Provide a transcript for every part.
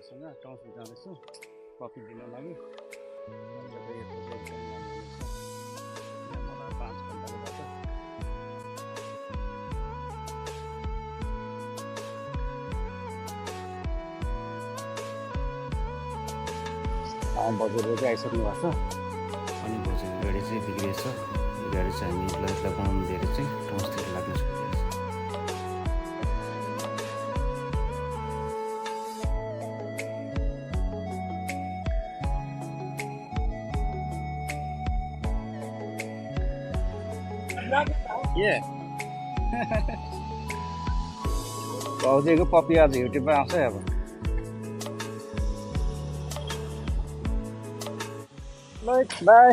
साथीहरूसँग टाउनसिप जाँदैछु कफी लिन लागि। मलाई 5 घन्टाको बाटो। बजेर चाहिँ आइसक्नु भएको छ अनि बजेको गाडी चाहिँ बिग्रिएछ। यो गाडी चाहिँ हामी यसलाई बनाउनु दिएर चाहिँ टाउनतिर लाग्न सक्छ। भाउजूको पपी आज युट्युबमा आउँछ अब। बाई।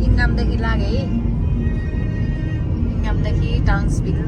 इङामदेखि लागे है, इङामदेखि टाउन्सभिल।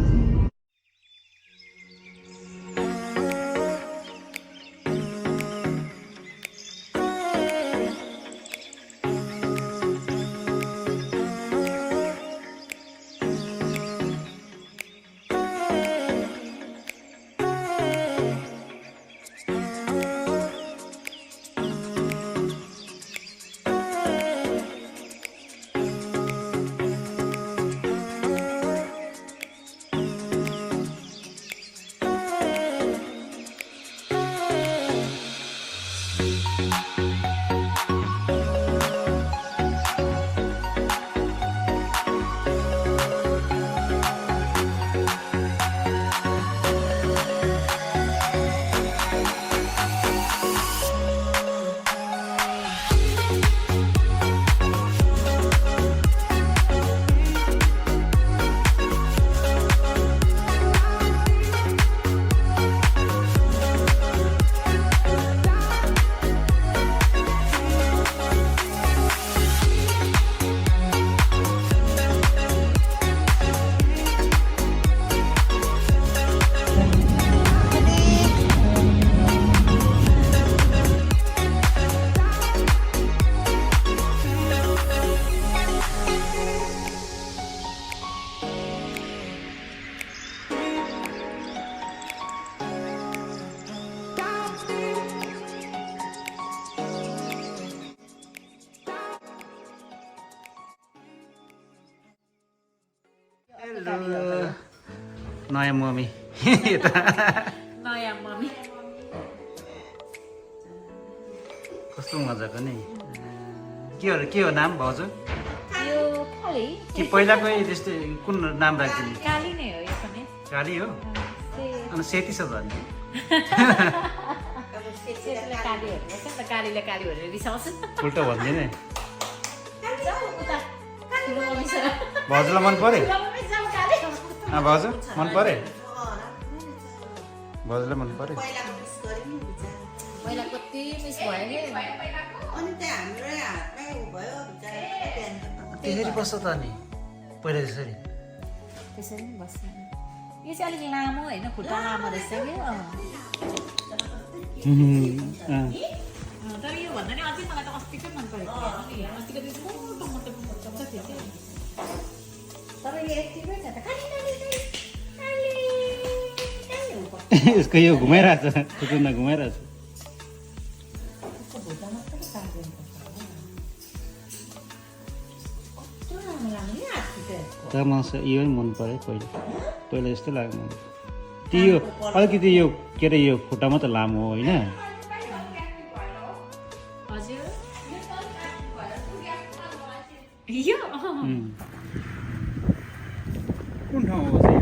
नयाँ मम्मी नयाँ मम्मी कस्तो मजाको नि। के हो नाम भाउजू? यो काली कि पहिलाकै त्यस्तै कुन नाम राख्दिने? काली नै हो यो पनि। काली हो अनि सेती छ भन्ने। त्यसले कालीहरू गर्छ नि त, कालीले काली भनेर रिसाउँछ। उल्टा भन्दिने। भाउजूलाई मन पर्यो? भाउजू मन पर्यो? भाउजूलाई मन पर्यो? पहिला कति मिस भयो नि। त्यसरी बस्छ त अनि पहिला त्यसरी त्यसरी नै बस्छ। यो चाहिँ अलिक लामो होइन, खुट्टा लामो रहेछ कि। तर यो भन्दा नि अझै मलाई त अस्तिकै मन परेको थियो अस्तिको दिन मोटो मोटो मोटो थियो कि तर यो यतिकै छ त यसको यो घुमाइरहेको छ कुकुरमा घुमाइरहेको छ त्यसको भुजा मात्रै काट्दैन कस्तो राम्रो लाग्यो नि आजको तर मलाई यो मन पऱ्यो पहिला जस्तो लाग्यो मलाई त्यो यो अलिकति यो के अरे यो खुट्टा मात्रै लामो हो होइन हजुर यो कुन ठाउँ हो चाहिँ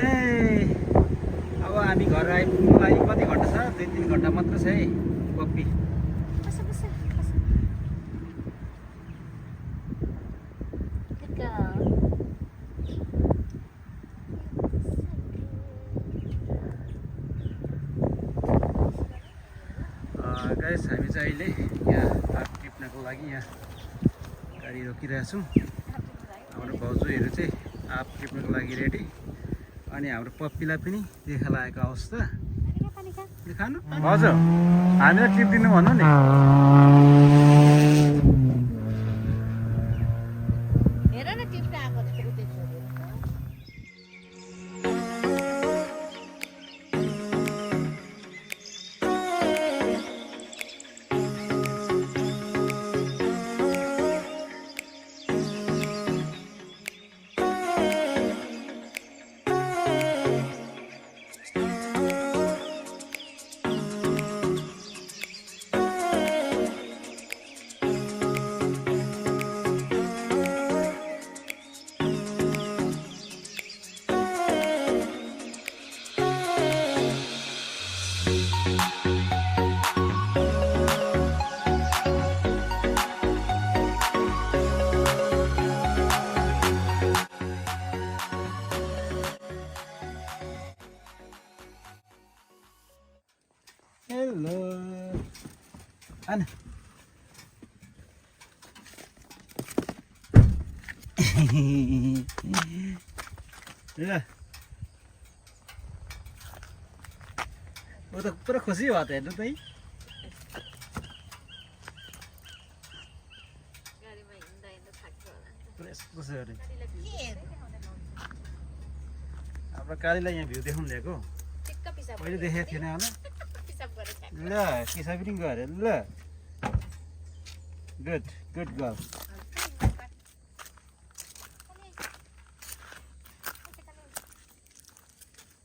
ए अब हामी घर आइपुग्नुको लागि कति घन्टा छ 2-3 घन्टा मात्र छ है पप्पी गाइस हामी चाहिँ अहिले यहाँ आँप टिप्नको लागि यहाँ गाडी रोकिरहेछौँ हाम्रो भाउजूहरू चाहिँ आँप टिप्नको लागि रेडी अनि हाम्रो पप्पीलाई पनि देखा लागेको अवस्था खानु हजुर हामीलाई टिप दिनु भन्नु नि हेर न टिप्न आएको हेलो आना ल वो त पुरा खुसी भयो त हेर्नु त है कसो गरे हाम्रो कालीलाई यहाँ भ्यू देखाउनु ल्याएको पहिले देखेको थिएन होला ल पिसाब पनि गरे ल गुड गुड गर्ल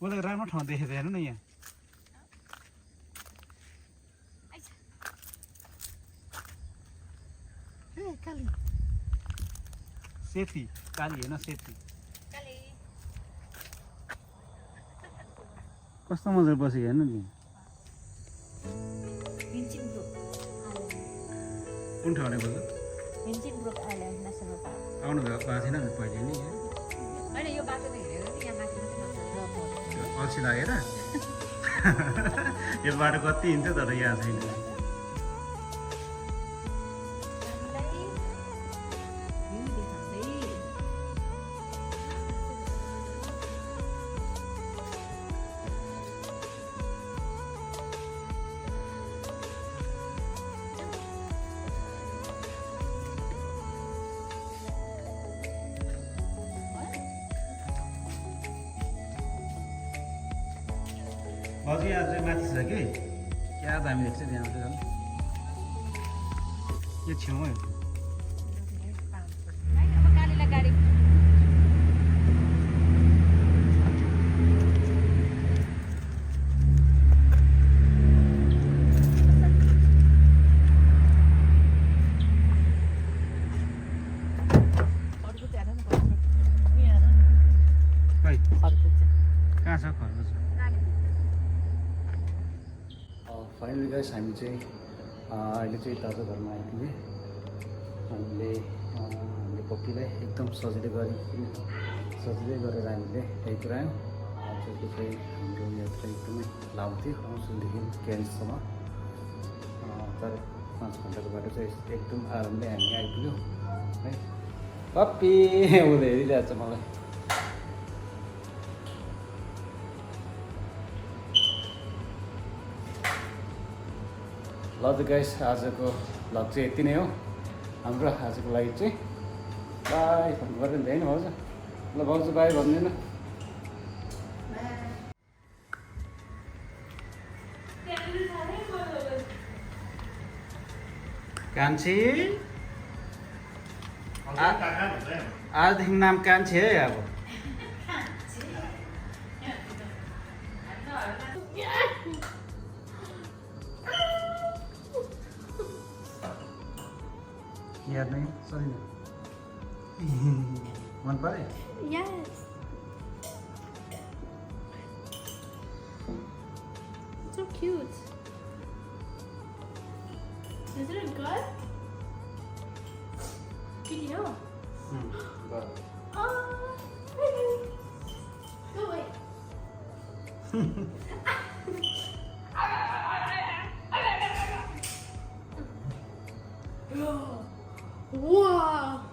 उसलाई राम्रो ठाउँ देखेको हेर्नु न यहाँ सेती काली होइन सेती कस्तो मजाले बसेको हेर्नु नि कुन ठाउँले बोल्नु आउनु भएको थिएन नि पहिले नि अल्छी लागेर यो बाटो कति हिँड्थ्यो तर यहाँ छैन भाउजू यहाँ चाहिँ माथि छ कि क्या दामी देख्छ त्यहाँ चाहिँ झन् यो छेउमै हो कहाँ छ खरबुज फाइनली गाइस हामी चाहिँ अहिले चाहिँ ताजा घरमा आइपुग्यौँ हामीले पप्पीलाई एकदम सजिलो गरेर हामीले ल्याइपुऱ्यायौँ जसले चाहिँ हाम्रो यात्रा एकदमै लामो थियो आउँछदेखि क्यारिससम्म 4-5 घन्टाको बाटो चाहिँ एकदम आरामले हामी आइपुग्यौँ है पप्पी उसले हेरिरहेको छ मलाई ल त गाइस आजको भ्लग चाहिँ यति नै हो हाम्रो आजको लागि चाहिँ बाई भन्नु पऱ्यो नि त होइन भाउजू ल भाउजू बाई भन्दैन कान्छी आजदेखि नाम कान्छी है अब याद नहीं सही नहीं मन परे Yes. So cute. Isn't it good? Video. Oh. Go away. Wow.